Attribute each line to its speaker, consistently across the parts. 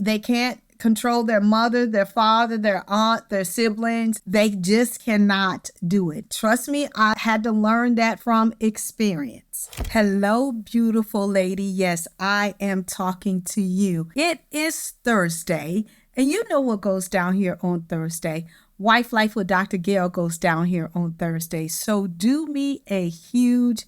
Speaker 1: They can't control their mother, their father, their aunt, their siblings. They just cannot do it. Trust me, I had to learn that from experience. Hello, beautiful lady. Yes, I am talking to you. It is Thursday, and you know what goes down here on Thursday. Wife Life with Dr. Gail goes down here on Thursday. So do me a huge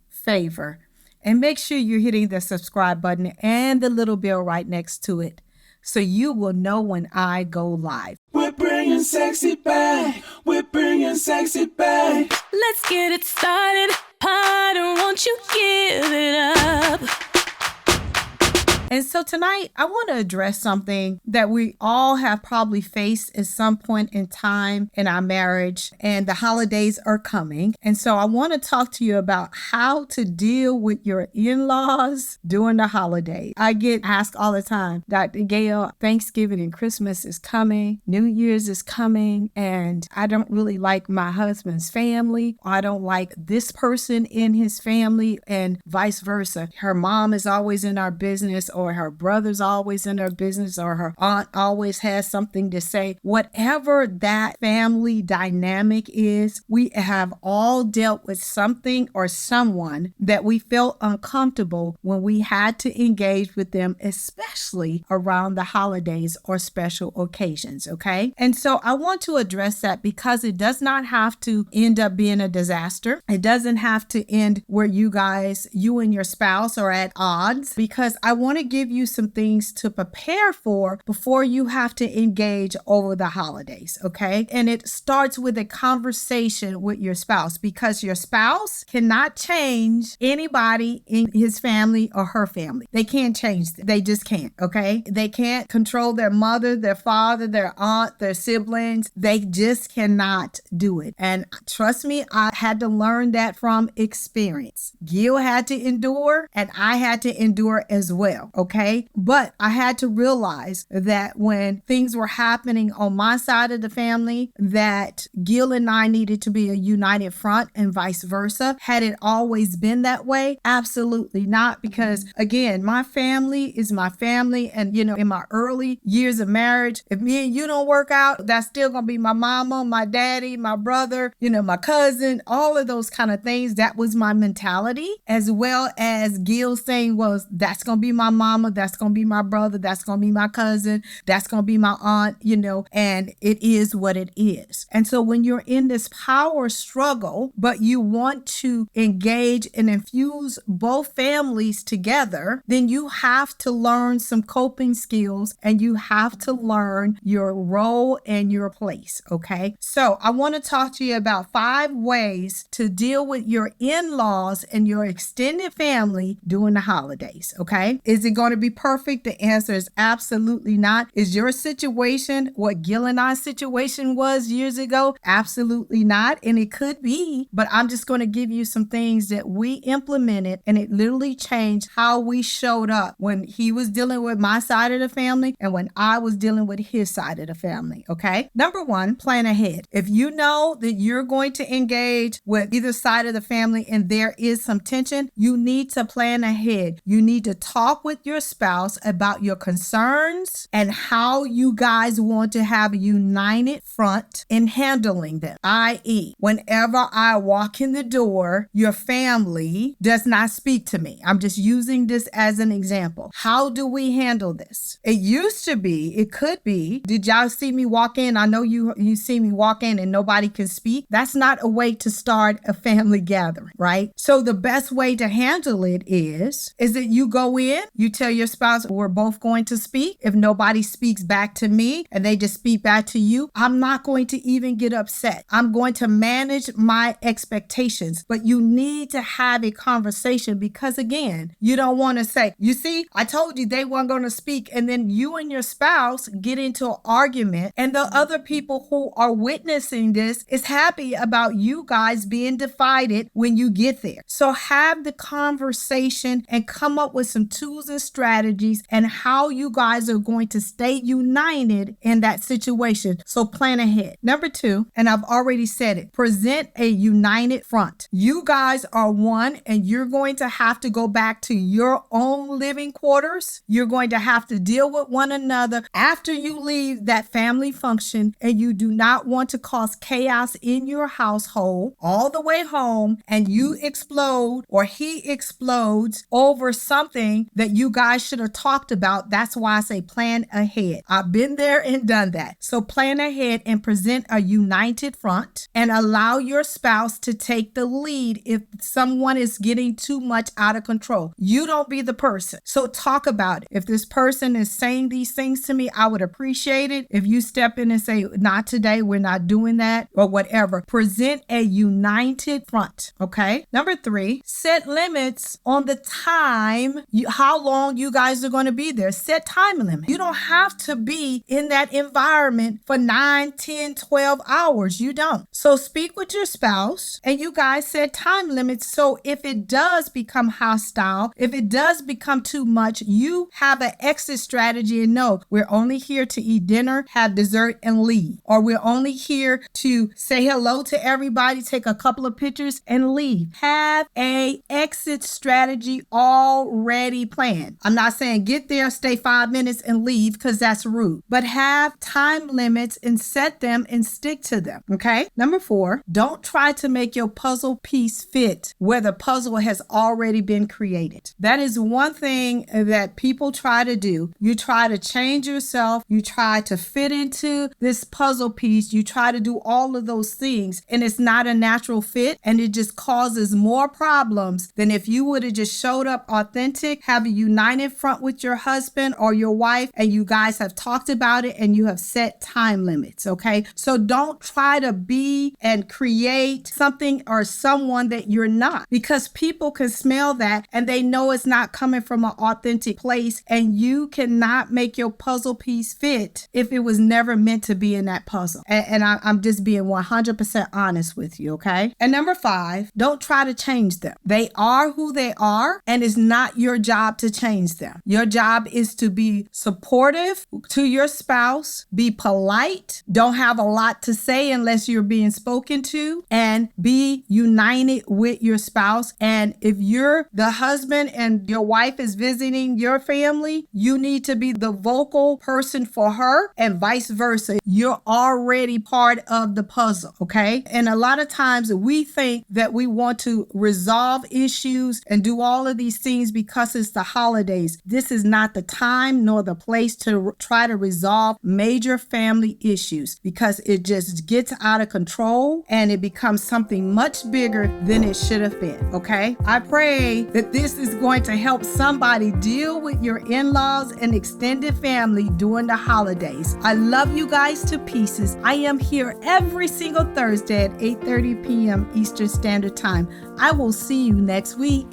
Speaker 1: favor and make sure you're hitting the subscribe button and the little bell right next to it, so you will know when I go live.
Speaker 2: We're bringing sexy back. We're bringing sexy back.
Speaker 3: Let's get it started. Harder, won't you give it up?
Speaker 1: And so tonight, I want to address something that we all have probably faced at some point in time in our marriage, and the holidays are coming. And so I want to talk to you about how to deal with your in-laws during the holidays. I get asked all the time, Dr. Gail, Thanksgiving and Christmas is coming, New Year's is coming, and I don't really like my husband's family. I don't like this person in his family, and vice versa. Her mom is always in our business, or her brother's always in her business, or her aunt always has something to say. Whatever that family dynamic is, we have all dealt with something or someone that we felt uncomfortable when we had to engage with them, especially around the holidays or special occasions, okay? And so I want to address that because it does not have to end up being a disaster. It doesn't have to end where you and your spouse are at odds, because I want to give you some things to prepare for before you have to engage over the holidays, okay? And it starts with a conversation with your spouse, because your spouse cannot change anybody in his family or her family. They can't change them. They just can't, okay? They can't control their mother, their father, their aunt, their siblings. They just cannot do it. And trust me, I had to learn that from experience. Gail had to endure, and I had to endure as well. Okay. But I had to realize that when things were happening on my side of the family, that Gail and I needed to be a united front and vice versa. Had it always been that way? Absolutely not. Because again, my family is my family. And in my early years of marriage, if me and you don't work out, that's still going to be my mama, my daddy, my brother, my cousin, all of those kind of things. That was my mentality, as well as Gail saying, well, that's going to be my mama, that's going to be my brother, that's going to be my cousin, that's going to be my aunt, and it is what it is. And so when you're in this power struggle, but you want to engage and infuse both families together, then you have to learn some coping skills, and you have to learn your role and your place, okay? So I want to talk to you about 5 ways to deal with your in-laws and your extended family during the holidays, okay? Is it going to be perfect? The answer is absolutely not. Is your situation what Gail and I's situation was years ago? Absolutely not. And it could be, but I'm just going to give you some things that we implemented, and it literally changed how we showed up when he was dealing with my side of the family and when I was dealing with his side of the family, okay? Number 1, plan ahead. If you know that you're going to engage with either side of the family and there is some tension, you need to plan ahead. You need to talk with your spouse about your concerns and how you guys want to have a united front in handling them. I.e., whenever I walk in the door, your family does not speak to me. I'm just using this as an example. How do we handle this? It could be, did y'all see me walk in? I know you see me walk in and nobody can speak. That's not a way to start a family gathering, right? So the best way to handle it is that you go in, you tell your spouse, we're both going to speak. If nobody speaks back to me and they just speak back to you, I'm not going to even get upset. I'm going to manage my expectations. But you need to have a conversation, because again, you don't want to say, you see, I told you they weren't going to speak. And then you and your spouse get into an argument, and the other people who are witnessing this is happy about you guys being divided when you get there. So have the conversation and come up with some tools and strategies and how you guys are going to stay united in that situation. So plan ahead. Number 2, and I've already said it, present a united front. You guys are one, and you're going to have to go back to your own living quarters. You're going to have to deal with one another after you leave that family function, and you do not want to cause chaos in your household all the way home, and you explode or he explodes over something that you guys should have talked about. That's why I say plan ahead. I've been there and done that. So plan ahead and present a united front, and allow your spouse to take the lead if someone is getting too much out of control. You don't be the person. So talk about it. If this person is saying these things to me, I would appreciate it if you step in and say, not today, we're not doing that, or whatever. Present a united front. Okay. Number 3, set limits on the time, how long you guys are going to be there. Set time limit. You don't have to be in that environment for 9, 10, 12 hours. You don't. So speak with your spouse and you guys set time limits. So if it does become hostile, if it does become too much, you have an exit strategy and know we're only here to eat dinner, have dessert, and leave. Or we're only here to say hello to everybody, take a couple of pictures, and leave. Have a exit strategy already planned. I'm not saying get there, stay 5 minutes, and leave, because that's rude. But have time limits and set them and stick to them. Okay? Number 4, don't try to make your puzzle piece fit where the puzzle has already been created. That is one thing that people try to do. You try to change yourself. You try to fit into this puzzle piece. You try to do all of those things, and it's not a natural fit, and it just causes more problems than if you would have just showed up authentic, have a united front with your husband or your wife, and you guys have talked about it and you have set time limits. Okay? So don't try to be and create something or someone that you're not, because people can smell that and they know it's not coming from an authentic place, and you cannot make your puzzle piece fit if it was never meant to be in that puzzle. And I'm just being 100% honest with you. Okay? And number 5, don't try to change them. They are who they are, and it's not your job to change them. Your job is to be supportive to your spouse, be polite, don't have a lot to say unless you're being spoken to, and be united with your spouse. And if you're the husband and your wife is visiting your family, you need to be the vocal person for her, and vice versa. You're already part of the puzzle. Okay? And a lot of times we think that we want to resolve issues and do all of these things because it's the holidays. This is not the time nor the place to try to resolve major family issues, because it just gets out of control and it becomes something much bigger than it should have been. Okay? I pray that this is going to help somebody deal with your in-laws and extended family during the holidays. I love you guys to pieces. I am here every single Thursday at 8:30 p.m. Eastern Standard Time. I will see you next week.